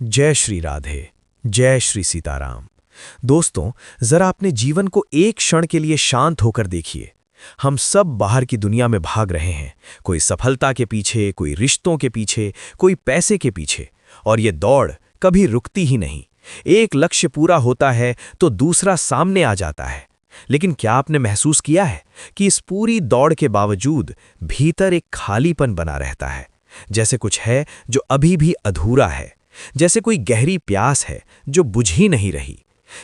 जय श्री राधे। जय श्री सीताराम। दोस्तों, जरा अपने जीवन को एक क्षण के लिए शांत होकर देखिए। हम सब बाहर की दुनिया में भाग रहे हैं, कोई सफलता के पीछे, कोई रिश्तों के पीछे, कोई पैसे के पीछे, और ये दौड़ कभी रुकती ही नहीं। एक लक्ष्य पूरा होता है तो दूसरा सामने आ जाता है। लेकिन क्या आपने महसूस किया है कि इस पूरी दौड़ के बावजूद भीतर एक खालीपन बना रहता है, जैसे कुछ है जो अभी भी अधूरा है, जैसे कोई गहरी प्यास है जो बुझ ही नहीं रही।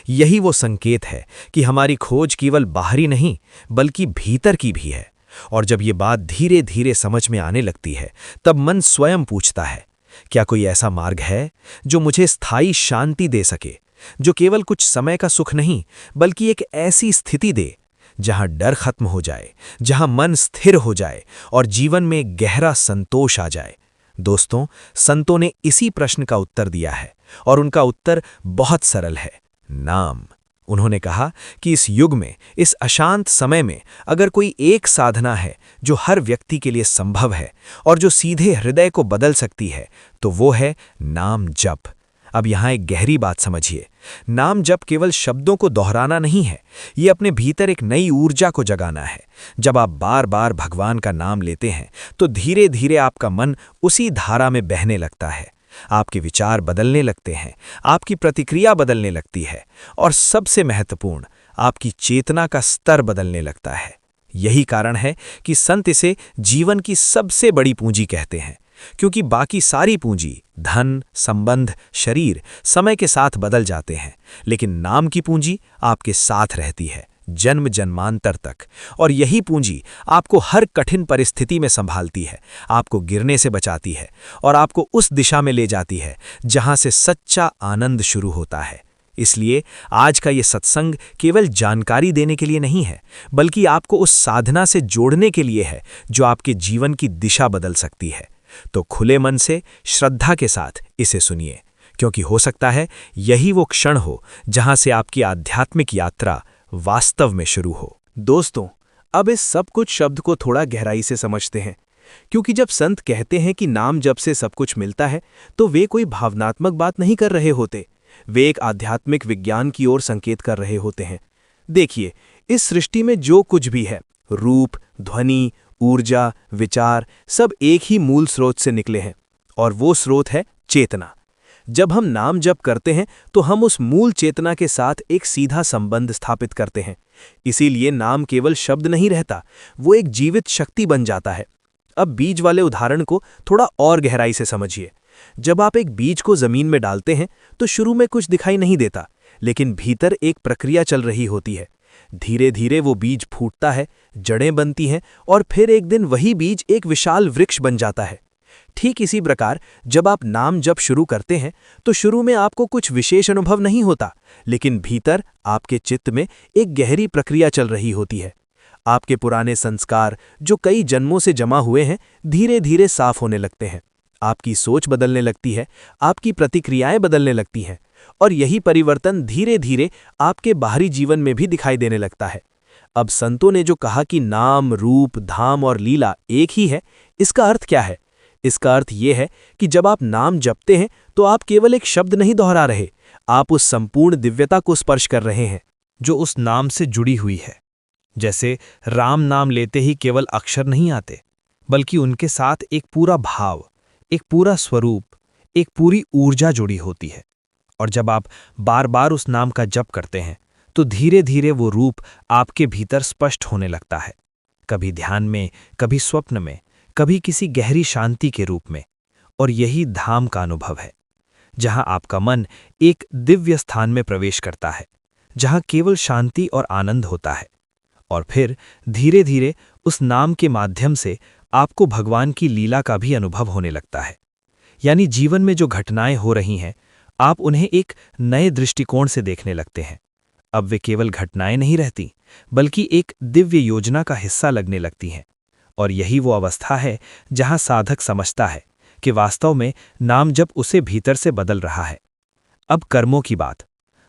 यही वो संकेत है कि हमारी खोज केवल बाहरी नहीं बल्कि भीतर की भी है। और जब ये बात धीरे धीरे समझ में आने लगती है, तब मन स्वयं पूछता है, क्या कोई ऐसा मार्ग है जो मुझे स्थायी शांति दे सके, जो केवल कुछ समय का सुख नहीं बल्कि एक ऐसी स्थिति दे जहां डर खत्म हो जाए, जहां मन स्थिर हो जाए और जीवन में गहरा संतोष आ जाए। दोस्तों, संतों ने इसी प्रश्न का उत्तर दिया है, और उनका उत्तर बहुत सरल है, नाम। उन्होंने कहा कि इस युग में, इस अशांत समय में अगर कोई एक साधना है जो हर व्यक्ति के लिए संभव है और जो सीधे हृदय को बदल सकती है, तो वो है नाम जप। अब यहाँ एक गहरी बात समझिए। नाम जप केवल शब्दों को दोहराना नहीं है, ये अपने भीतर एक नई ऊर्जा को जगाना है। जब आप बार बार भगवान का नाम लेते हैं तो धीरे धीरे आपका मन उसी धारा में बहने लगता है। आपके विचार बदलने लगते हैं, आपकी प्रतिक्रिया बदलने लगती है, और सबसे महत्वपूर्ण, आपकी चेतना का स्तर बदलने लगता है। यही कारण है कि संत इसे जीवन की सबसे बड़ी पूंजी कहते हैं, क्योंकि बाकी सारी पूंजी, धन, संबंध, शरीर समय के साथ बदल जाते हैं, लेकिन नाम की पूंजी आपके साथ रहती है, जन्म जन्मांतर तक। और यही पूंजी आपको हर कठिन परिस्थिति में संभालती है, आपको गिरने से बचाती है और आपको उस दिशा में ले जाती है जहां से सच्चा आनंद शुरू होता है। इसलिए आज का ये सत्संग केवल जानकारी देने के लिए नहीं है, बल्कि आपको उस साधना से जोड़ने के लिए है जो आपके जीवन की दिशा बदल सकती है। तो खुले मन से, श्रद्धा के साथ इसे सुनिए, क्योंकि हो सकता है यही वो क्षण हो जहां से आपकी आध्यात्मिक यात्रा वास्तव में शुरू हो। दोस्तों, अब इस सब कुछ शब्द को थोड़ा गहराई से समझते हैं, क्योंकि जब संत कहते हैं कि नाम जप से सब कुछ मिलता है, तो वे कोई भावनात्मक बात नहीं कर रहे होते, वे एक आध्यात्मिक विज्ञान की ओर संकेत कर रहे होते हैं। देखिए, इस सृष्टि में जो कुछ भी है, रूप, ध्वनि, ऊर्जा, विचार, सब एक ही मूल स्रोत से निकले हैं, और वो स्रोत है चेतना। जब हम नाम जप करते हैं तो हम उस मूल चेतना के साथ एक सीधा संबंध स्थापित करते हैं। इसीलिए नाम केवल शब्द नहीं रहता, वो एक जीवित शक्ति बन जाता है। अब बीज वाले उदाहरण को थोड़ा और गहराई से समझिए। जब आप एक बीज को जमीन में डालते हैं तो शुरू में कुछ दिखाई नहीं देता, लेकिन भीतर एक प्रक्रिया चल रही होती है। धीरे धीरे वो बीज फूटता है, जड़ें बनती हैं, और फिर एक दिन वही बीज एक विशाल वृक्ष बन जाता है। ठीक इसी प्रकार जब आप नाम जप शुरू करते हैं तो शुरू में आपको कुछ विशेष अनुभव नहीं होता, लेकिन भीतर आपके चित्त में एक गहरी प्रक्रिया चल रही होती है। आपके पुराने संस्कार जो कई जन्मों से जमा हुए हैं, धीरे धीरे साफ होने लगते हैं। आपकी सोच बदलने लगती है, आपकी प्रतिक्रियाएं बदलने लगती हैं, और यही परिवर्तन धीरे धीरे आपके बाहरी जीवन में भी दिखाई देने लगता है। अब संतों ने जो कहा कि नाम, रूप, धाम और लीला एक ही है, इसका अर्थ क्या है? इसका अर्थ यह है कि जब आप नाम जपते हैं तो आप केवल एक शब्द नहीं दोहरा रहे, आप उस संपूर्ण दिव्यता को स्पर्श कर रहे हैं जो उस नाम से जुड़ी हुई है। जैसे राम नाम लेते ही केवल अक्षर नहीं आते, बल्कि उनके साथ एक पूरा भाव, एक पूरा स्वरूप, एक पूरी ऊर्जा जुड़ी होती है। और जब आप बार बार उस नाम का जप करते हैं तो धीरे धीरे वो रूप आपके भीतर स्पष्ट होने लगता है, कभी ध्यान में, कभी स्वप्न में, कभी किसी गहरी शांति के रूप में। और यही धाम का अनुभव है, जहां आपका मन एक दिव्य स्थान में प्रवेश करता है, जहां केवल शांति और आनंद होता है। और फिर धीरे धीरे उस नाम के माध्यम से आपको भगवान की लीला का भी अनुभव होने लगता है। यानी जीवन में जो घटनाएं हो रही हैं, आप उन्हें एक नए दृष्टिकोण से देखने लगते हैं। अब वे केवल घटनाएं नहीं रहती, बल्कि एक दिव्य योजना का हिस्सा लगने लगती हैं। और यही वो अवस्था है जहां साधक समझता है कि वास्तव में नाम जप उसे भीतर से बदल रहा है। अब कर्मों की बात।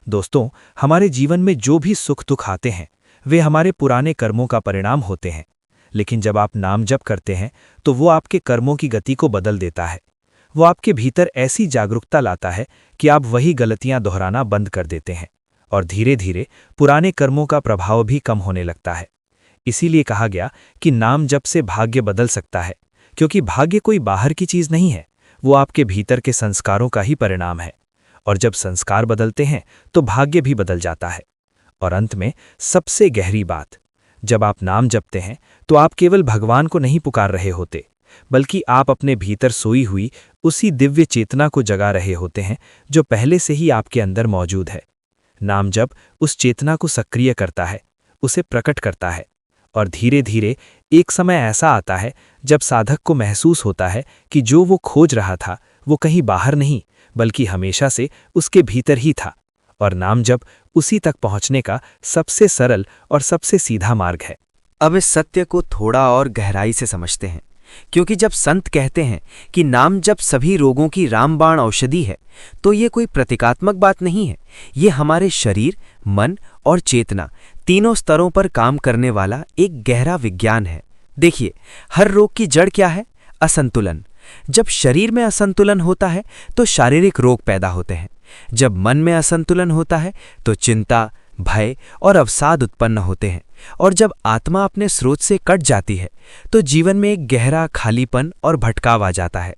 दोस्तों, हमारे जीवन में जो भी सुख दुख आते हैं, वे हमारे पुराने कर्मों का परिणाम होते हैं। लेकिन जब आप नाम जप करते हैं तो वो आपके कर्मों की गति को बदल देता है। वो आपके भीतर ऐसी जागरूकता लाता है कि आप वही गलतियां दोहराना बंद कर देते हैं और धीरे धीरे पुराने कर्मों का प्रभाव भी कम होने लगता है। इसीलिए कहा गया कि नाम जप से भाग्य बदल सकता है, क्योंकि भाग्य कोई बाहर की चीज नहीं है, वो आपके भीतर के संस्कारों का ही परिणाम है। और जब संस्कार बदलते हैं तो भाग्य भी बदल जाता है। और अंत में सबसे गहरी बात, जब आप नाम जपते हैं तो आप केवल भगवान को नहीं पुकार रहे होते, बल्कि आप अपने भीतर सोई हुई उसी दिव्य चेतना को जगा रहे होते हैं जो पहले से ही आपके अंदर मौजूद है। नाम जप उस चेतना को सक्रिय करता है, उसे प्रकट करता है, और धीरे धीरे एक समय ऐसा आता है जब साधक को महसूस होता है कि जो वो खोज रहा था वो कहीं बाहर नहीं बल्कि हमेशा से उसके भीतर ही था। और नाम जप उसी तक पहुंचने का सबसे सरल और सबसे सीधा मार्ग है। अब इस सत्य को थोड़ा और गहराई से समझते हैं, क्योंकि जब संत कहते हैं कि नाम जप सभी रोगों की रामबाण औषधि है, तो ये कोई प्रतीकात्मक बात नहीं है। ये हमारे शरीर, मन और चेतना तीनों स्तरों पर काम करने वाला एक गहरा विज्ञान है। देखिए, हर रोग की जड़ क्या है? असंतुलन। जब शरीर में असंतुलन होता है तो शारीरिक रोग पैदा होते हैं। जब मन में असंतुलन होता है तो चिंता, भय और अवसाद उत्पन्न होते हैं। और जब आत्मा अपने स्रोत से कट जाती है तो जीवन में एक गहरा खालीपन और भटकाव आ जाता है।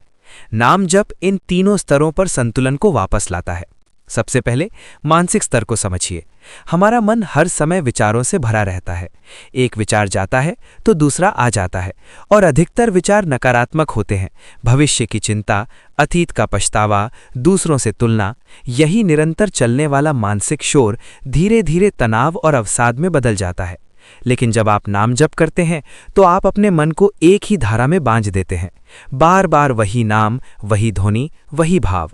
नाम जप इन तीनों स्तरों पर संतुलन को वापस लाता है। सबसे पहले मानसिक स्तर को समझिए। हमारा मन हर समय विचारों से भरा रहता है। एक विचार जाता है तो दूसरा आ जाता है, और अधिकतर विचार नकारात्मक होते हैं। भविष्य की चिंता, अतीत का पछतावा, दूसरों से तुलना, यही निरंतर चलने वाला मानसिक शोर धीरे धीरे तनाव और अवसाद में बदल जाता है। लेकिन जब आप नाम जप करते हैं तो आप अपने मन को एक ही धारा में बांध देते हैं। बार बार वही नाम, वही ध्वनि, वही भाव।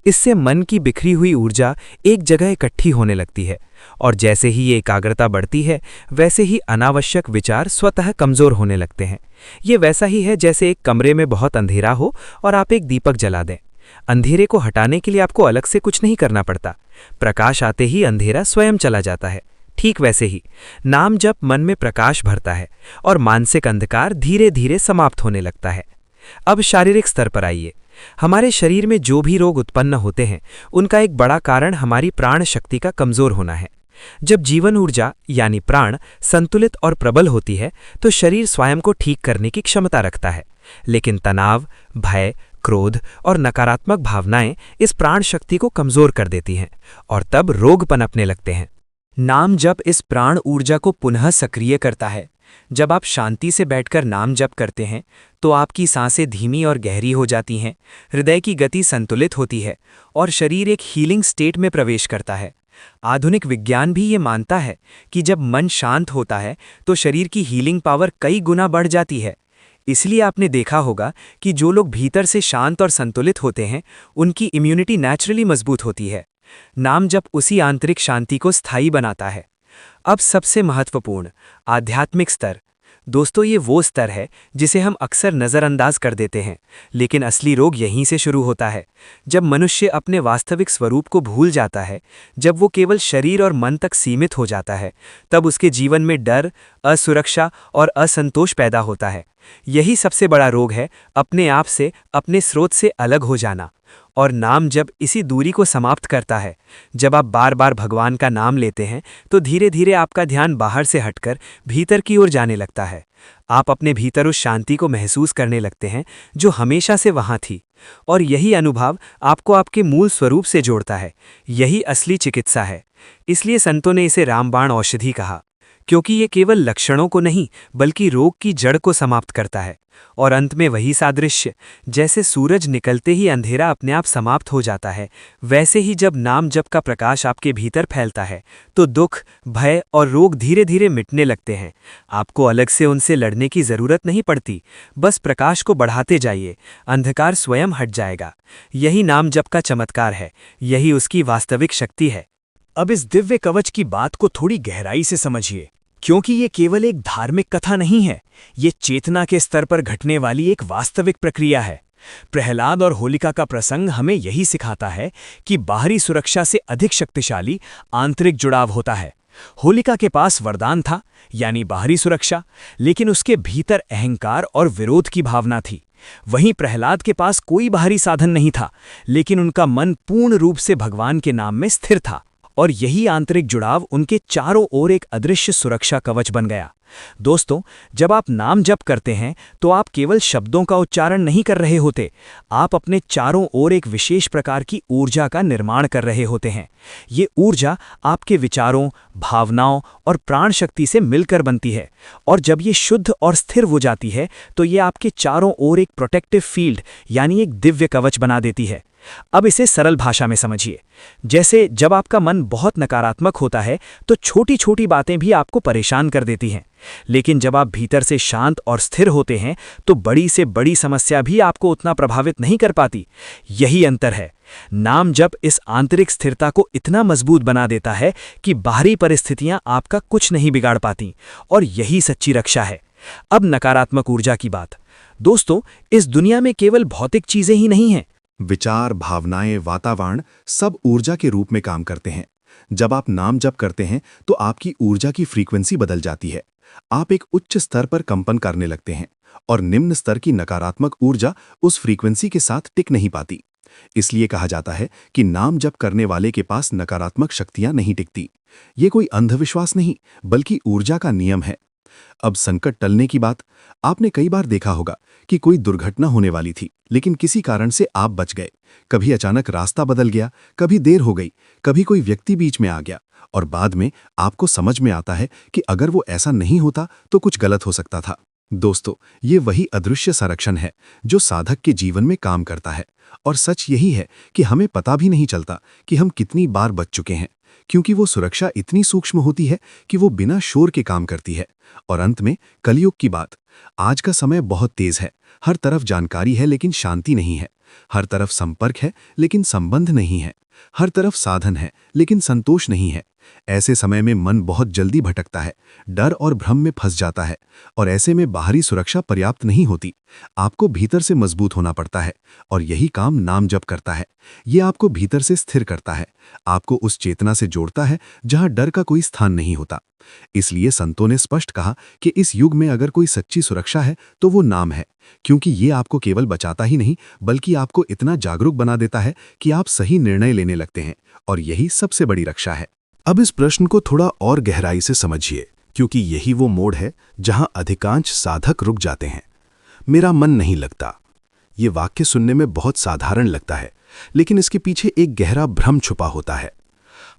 इससे मन की बिखरी हुई ऊर्जा एक जगह इकट्ठी होने लगती है, और जैसे ही ये एकाग्रता बढ़ती है वैसे ही अनावश्यक विचार स्वतः कमजोर होने लगते हैं। ये वैसा ही है जैसे एक कमरे में बहुत अंधेरा हो और आप एक दीपक जला दें। अंधेरे को हटाने के लिए आपको अलग से कुछ नहीं करना पड़ता, प्रकाश आते ही अंधेरा स्वयं चला जाता है। ठीक वैसे ही नाम जप मन में प्रकाश भरता है और मानसिक अंधकार धीरे धीरे समाप्त होने लगता है। अब शारीरिक स्तर पर आइए। हमारे शरीर में जो भी रोग उत्पन्न होते हैं उनका एक बड़ा कारण हमारी प्राण शक्ति का कमजोर होना है। जब जीवन ऊर्जा यानी प्राण संतुलित और प्रबल होती है तो शरीर स्वयं को ठीक करने की क्षमता रखता है। लेकिन तनाव, भय, क्रोध और नकारात्मक भावनाएं इस प्राण शक्ति को कमजोर कर देती हैं, और तब रोग पनपने लगते हैं। नाम जप इस प्राण ऊर्जा को पुनः सक्रिय करता है। जब आप शांति से बैठकर नाम जप करते हैं तो आपकी सांसें धीमी और गहरी हो जाती हैं, हृदय की गति संतुलित होती है और शरीर एक हीलिंग स्टेट में प्रवेश करता है। आधुनिक विज्ञान भी ये मानता है कि जब मन शांत होता है तो शरीर की हीलिंग पावर कई गुना बढ़ जाती है। इसलिए आपने देखा होगा कि जो लोग भीतर से शांत और संतुलित होते हैं उनकी इम्यूनिटी नेचुरली मजबूत होती है। नाम जप उसी आंतरिक शांति को स्थायी बनाता है। अब सबसे महत्वपूर्ण आध्यात्मिक स्तर। दोस्तों, ये वो स्तर है जिसे हम अक्सर नज़रअंदाज कर देते हैं, लेकिन असली रोग यहीं से शुरू होता है। जब मनुष्य अपने वास्तविक स्वरूप को भूल जाता है, जब वो केवल शरीर और मन तक सीमित हो जाता है, तब उसके जीवन में डर, असुरक्षा और असंतोष पैदा होता है। यही सबसे बड़ा रोग है, अपने आप से, अपने स्रोत से अलग हो जाना। और नाम जब इसी दूरी को समाप्त करता है। जब आप बार बार भगवान का नाम लेते हैं तो धीरे धीरे आपका ध्यान बाहर से हटकर भीतर की ओर जाने लगता है। आप अपने भीतर उस शांति को महसूस करने लगते हैं जो हमेशा से वहाँ थी, और यही अनुभव आपको आपके मूल स्वरूप से जोड़ता है। यही असली चिकित्सा है। इसलिए संतों ने इसे रामबाण औषधि कहा, क्योंकि ये केवल लक्षणों को नहीं बल्कि रोग की जड़ को समाप्त करता है। और अंत में वही सादृश्य, जैसे सूरज निकलते ही अंधेरा अपने आप समाप्त हो जाता है, वैसे ही जब नाम जप का प्रकाश आपके भीतर फैलता है तो दुख, भय और रोग धीरे धीरे मिटने लगते हैं। आपको अलग से उनसे लड़ने की जरूरत नहीं पड़ती, बस प्रकाश को बढ़ाते जाइए, अंधकार स्वयं हट जाएगा। यही नाम जप का चमत्कार है, यही उसकी वास्तविक शक्ति है। अब इस दिव्य कवच की बात को थोड़ी गहराई से समझिए, क्योंकि ये केवल एक धार्मिक कथा नहीं है, ये चेतना के स्तर पर घटने वाली एक वास्तविक प्रक्रिया है। प्रहलाद और होलिका का प्रसंग हमें यही सिखाता है कि बाहरी सुरक्षा से अधिक शक्तिशाली आंतरिक जुड़ाव होता है। होलिका के पास वरदान था, यानी बाहरी सुरक्षा, लेकिन उसके भीतर अहंकार और विरोध की भावना थी, वहीं प्रहलाद के पास कोई बाहरी साधन नहीं था, लेकिन उनका मन पूर्ण रूप से भगवान के नाम में स्थिर था, और यही आंतरिक जुड़ाव उनके चारों ओर एक अदृश्य सुरक्षा कवच बन गया। दोस्तों, जब आप नाम जप करते हैं तो आप केवल शब्दों का उच्चारण नहीं कर रहे होते, आप अपने चारों ओर एक विशेष प्रकार की ऊर्जा का निर्माण कर रहे होते हैं। ये ऊर्जा आपके विचारों, भावनाओं और प्राण शक्ति से मिलकर बनती है, और जब ये शुद्ध और स्थिर हो जाती है तो ये आपके चारों ओर एक प्रोटेक्टिव फील्ड यानी एक दिव्य कवच बना देती है। अब इसे सरल भाषा में समझिए। जैसे जब आपका मन बहुत नकारात्मक होता है तो छोटी छोटी बातें भी आपको परेशान कर देती हैं, लेकिन जब आप भीतर से शांत और स्थिर होते हैं तो बड़ी से बड़ी समस्या भी आपको उतना प्रभावित नहीं कर पाती। यही अंतर है। नाम जप इस आंतरिक स्थिरता को इतना मजबूत बना देता है कि बाहरी परिस्थितियां आपका कुछ नहीं बिगाड़ पाती, और यही सच्ची रक्षा है। अब नकारात्मक ऊर्जा की बात। दोस्तों, इस दुनिया में केवल भौतिक चीजें ही नहीं हैं। विचार, भावनाएं, वातावरण सब ऊर्जा के रूप में काम करते हैं। जब आप नाम जप करते हैं तो आपकी ऊर्जा की फ्रीक्वेंसी बदल जाती है। आप एक उच्च स्तर पर कंपन करने लगते हैं, और निम्न स्तर की नकारात्मक ऊर्जा उस फ्रीक्वेंसी के साथ टिक नहीं पाती। इसलिए कहा जाता है कि नाम जप करने वाले के पास नकारात्मक शक्तियां नहीं टिकती। ये कोई अंधविश्वास नहीं, बल्कि ऊर्जा का नियम है। अब संकट टलने की बात। आपने कई बार देखा होगा कि कोई दुर्घटना होने वाली थी, लेकिन किसी कारण से आप बच गए। कभी अचानक रास्ता बदल गया, कभी देर हो गई, कभी कोई व्यक्ति बीच में आ गया, और बाद में आपको समझ में आता है कि अगर वो ऐसा नहीं होता तो कुछ गलत हो सकता था। दोस्तों, ये वही अदृश्य संरक्षण है जो साधक के जीवन में काम करता है। और सच यही है कि हमें पता भी नहीं चलता कि हम कितनी बार बच चुके हैं, क्योंकि वो सुरक्षा इतनी सूक्ष्म होती है कि वो बिना शोर के काम करती है। और अंत में कलयुग की बात। आज का समय बहुत तेज है। हर तरफ जानकारी है लेकिन शांति नहीं है। हर तरफ संपर्क है लेकिन संबंध नहीं है। हर तरफ साधन है लेकिन संतोष नहीं है। ऐसे समय में मन बहुत जल्दी भटकता है, डर और भ्रम में फंस जाता है, और ऐसे में बाहरी सुरक्षा पर्याप्त नहीं होती। आपको भीतर से मजबूत होना पड़ता है, और यही काम नाम जप करता है। ये आपको भीतर से स्थिर करता है, आपको उस चेतना से जोड़ता है जहां डर का कोई स्थान नहीं होता। इसलिए संतों ने स्पष्ट कहा कि इस युग में अगर कोई सच्ची सुरक्षा है तो वो नाम है, क्योंकि ये आपको केवल बचाता ही नहीं बल्कि आपको इतना जागरूक बना देता है कि आप सही निर्णय लेने लगते हैं, और यही सबसे बड़ी रक्षा है। अब इस प्रश्न को थोड़ा और गहराई से समझिए, क्योंकि यही वो मोड़ है जहां अधिकांश साधक रुक जाते हैं। मेरा मन नहीं लगता। ये वाक्य सुनने में बहुत साधारण लगता है, लेकिन इसके पीछे एक गहरा भ्रम छुपा होता है।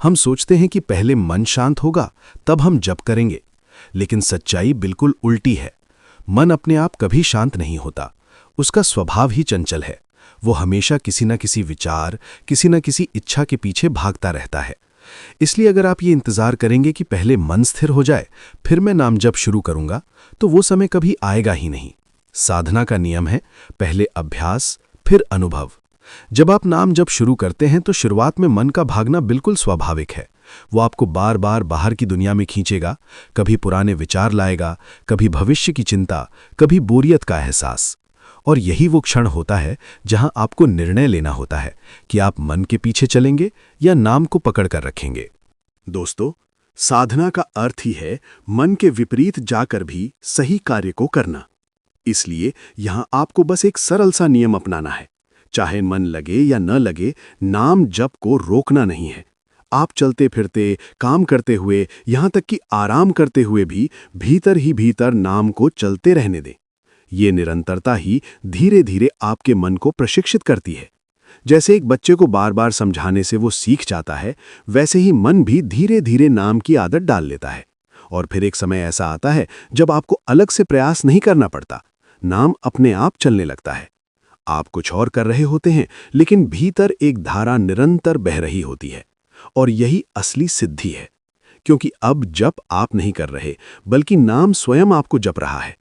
हम सोचते हैं कि पहले मन शांत होगा तब हम जप करेंगे, लेकिन सच्चाई बिल्कुल उल्टी है। मन अपने आप कभी शांत नहीं होता। उसका स्वभाव ही चंचल है। वो हमेशा किसी न किसी विचार, किसी न किसी इच्छा के पीछे भागता रहता है। इसलिए अगर आप ये इंतजार करेंगे कि पहले मन स्थिर हो जाए फिर मैं नाम जप शुरू करूंगा, तो वो समय कभी आएगा ही नहीं। साधना का नियम है पहले अभ्यास फिर अनुभव। जब आप नाम जप शुरू करते हैं तो शुरुआत में मन का भागना बिल्कुल स्वाभाविक है। वो आपको बार बार बाहर की दुनिया में खींचेगा, कभी पुराने विचार लाएगा, कभी भविष्य की चिंता, कभी बोरियत का एहसास। और यही वो क्षण होता है जहां आपको निर्णय लेना होता है कि आप मन के पीछे चलेंगे या नाम को पकड़ कर रखेंगे। दोस्तों, साधना का अर्थ ही है मन के विपरीत जाकर भी सही कार्य को करना। इसलिए यहां आपको बस एक सरल सा नियम अपनाना है। चाहे मन लगे या न लगे, नाम जप को रोकना नहीं है। आप चलते फिरते, काम करते हुए, यहां तक कि आराम करते हुए भी भीतर ही भीतर नाम को चलते रहने दें। ये निरंतरता ही धीरे धीरे आपके मन को प्रशिक्षित करती है। जैसे एक बच्चे को बार बार समझाने से वो सीख जाता है, वैसे ही मन भी धीरे धीरे नाम की आदत डाल लेता है। और फिर एक समय ऐसा आता है जब आपको अलग से प्रयास नहीं करना पड़ता, नाम अपने आप चलने लगता है। आप कुछ और कर रहे होते हैं, लेकिन भीतर एक धारा निरंतर बह रही होती है। और यही असली सिद्धि है, क्योंकि अब जप आप नहीं कर रहे, बल्कि नाम स्वयं आपको जप रहा है।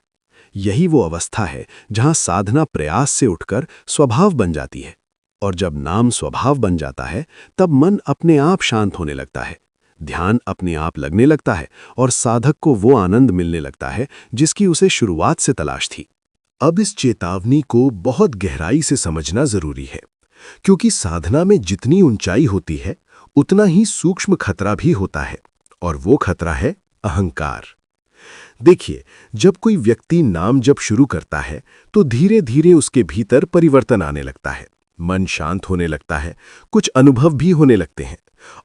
यही वो अवस्था है जहां साधना प्रयास से उठकर स्वभाव बन जाती है। और जब नाम स्वभाव बन जाता है, तब मन अपने आप शांत होने लगता है, ध्यान अपने आप लगने लगता है, और साधक को वो आनंद मिलने लगता है जिसकी उसे शुरुआत से तलाश थी। अब इस चेतावनी को बहुत गहराई से समझना जरूरी है, क्योंकि साधना में जितनी ऊंचाई होती है उतना ही सूक्ष्म खतरा भी होता है, और वो खतरा है अहंकार। देखिए, जब कोई व्यक्ति नाम जप शुरू करता है तो धीरे धीरे उसके भीतर परिवर्तन आने लगता है। मन शांत होने लगता है, कुछ अनुभव भी होने लगते हैं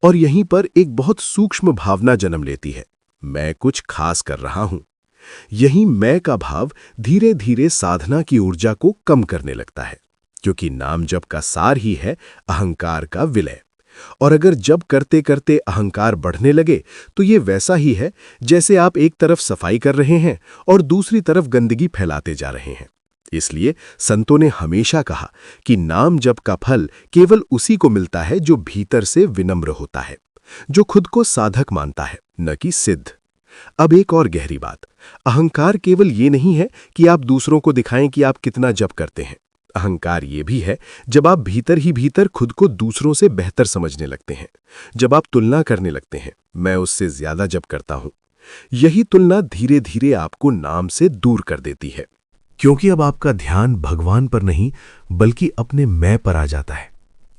और यहीं पर एक बहुत सूक्ष्म भावना जन्म लेती है, मैं कुछ खास कर रहा हूं। यही मैं का भाव धीरे धीरे साधना की ऊर्जा को कम करने लगता है, क्योंकि नाम जप का सार ही है अहंकार का विलय। और अगर जप करते करते अहंकार बढ़ने लगे तो ये वैसा ही है जैसे आप एक तरफ सफाई कर रहे हैं और दूसरी तरफ गंदगी फैलाते जा रहे हैं। इसलिए संतों ने हमेशा कहा कि नाम जप का फल केवल उसी को मिलता है जो भीतर से विनम्र होता है, जो खुद को साधक मानता है, न कि सिद्ध। अब एक और गहरी बात, अहंकार केवल ये नहीं है कि आप दूसरों को दिखाएं कि आप कितना जप करते हैं। अहंकार ये भी है जब आप भीतर ही भीतर खुद को दूसरों से बेहतर समझने लगते हैं, जब आप तुलना करने लगते हैं, मैं उससे ज्यादा जप करता हूं। यही तुलना धीरे धीरे आपको नाम से दूर कर देती है, क्योंकि अब आपका ध्यान भगवान पर नहीं बल्कि अपने मैं पर आ जाता है।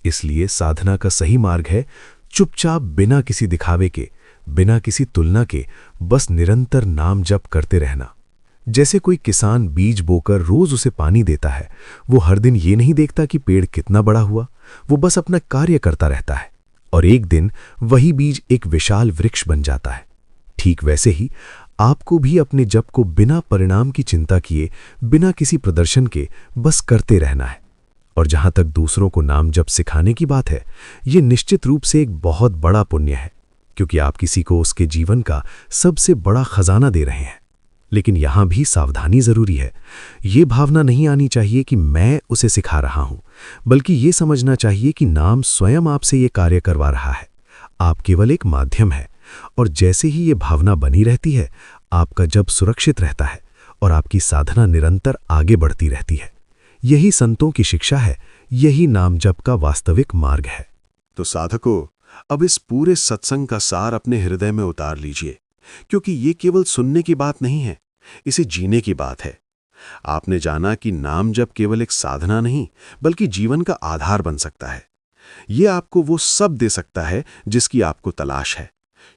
इसलिए साधना का सही मार्ग है चुपचाप, बिना किसी दिखावे के, बिना किसी तुलना के, बस निरंतर नाम जप करते रहना। जैसे कोई किसान बीज बोकर रोज उसे पानी देता है, वो हर दिन ये नहीं देखता कि पेड़ कितना बड़ा हुआ, वो बस अपना कार्य करता रहता है और एक दिन वही बीज एक विशाल वृक्ष बन जाता है। ठीक वैसे ही आपको भी अपने जप को बिना परिणाम की चिंता किए, बिना किसी प्रदर्शन के बस करते रहना है। और जहां तक दूसरों को नाम जप सिखाने की बात है, ये निश्चित रूप से एक बहुत बड़ा पुण्य है, क्योंकि आप किसी को उसके जीवन का सबसे बड़ा खजाना दे रहे हैं। लेकिन यहां भी सावधानी जरूरी है। ये भावना नहीं आनी चाहिए कि मैं उसे सिखा रहा हूं, बल्कि ये समझना चाहिए कि नाम स्वयं आपसे ये कार्य करवा रहा है, आप केवल एक माध्यम है। और जैसे ही ये भावना बनी रहती है, आपका जप सुरक्षित रहता है और आपकी साधना निरंतर आगे बढ़ती रहती है। यही संतों की शिक्षा है, यही नाम जप का वास्तविक मार्ग है। तो साधकों, अब इस पूरे सत्संग का सार अपने हृदय में उतार लीजिए, क्योंकि ये केवल सुनने की बात नहीं है, इसे जीने की बात है। आपने जाना कि नाम जप केवल एक साधना नहीं बल्कि जीवन का आधार बन सकता है। ये आपको वो सब दे सकता है जिसकी आपको तलाश है,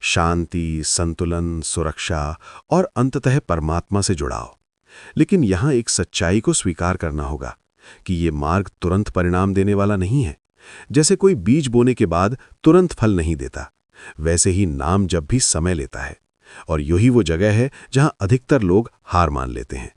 शांति, संतुलन, सुरक्षा और अंततः परमात्मा से जुड़ाव। लेकिन यहां एक सच्चाई को स्वीकार करना होगा कि ये मार्ग तुरंत परिणाम देने वाला नहीं है। जैसे कोई बीज बोने के बाद तुरंत फल नहीं देता, वैसे ही नाम जप भी समय लेता है। और यही वो जगह है जहां अधिकतर लोग हार मान लेते हैं।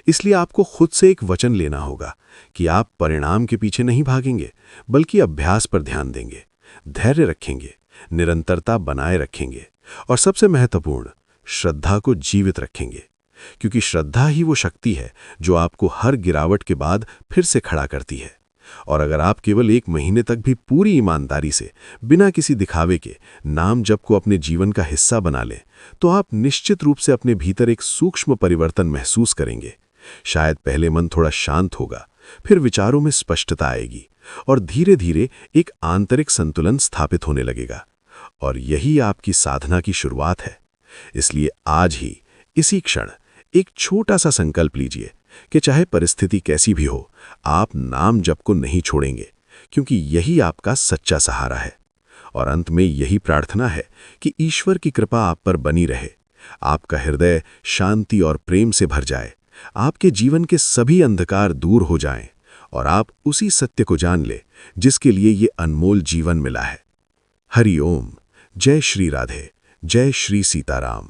इसलिए आपको खुद से एक वचन लेना होगा कि आप परिणाम के पीछे नहीं भागेंगे, बल्कि अभ्यास पर ध्यान देंगे, धैर्य रखेंगे, निरंतरता बनाए रखेंगे और सबसे महत्वपूर्ण, श्रद्धा को जीवित रखेंगे। क्योंकि श्रद्धा ही वो शक्ति है जो आपको हर गिरावट के बाद फिर से खड़ा करती है। और अगर आप केवल 1 महीने तक भी पूरी ईमानदारी से, बिना किसी दिखावे के, नाम जप को अपने जीवन का हिस्सा बना लें, तो आप निश्चित रूप से अपने भीतर एक सूक्ष्म परिवर्तन महसूस करेंगे। शायद पहले मन थोड़ा शांत होगा, फिर विचारों में स्पष्टता आएगी और धीरे धीरे एक आंतरिक संतुलन स्थापित होने लगेगा। और यही आपकी साधना की शुरुआत है। इसलिए आज ही, इसी क्षण, एक छोटा सा संकल्प लीजिए कि चाहे परिस्थिति कैसी भी हो, आप नाम जप को नहीं छोड़ेंगे, क्योंकि यही आपका सच्चा सहारा है। और अंत में यही प्रार्थना है कि ईश्वर की कृपा आप पर बनी रहे, आपका हृदय शांति और प्रेम से भर जाए, आपके जीवन के सभी अंधकार दूर हो जाएं और आप उसी सत्य को जान ले जिसके लिए ये अनमोल जीवन मिला है। हरि ओम। जय श्री राधे। जय श्री सीताराम।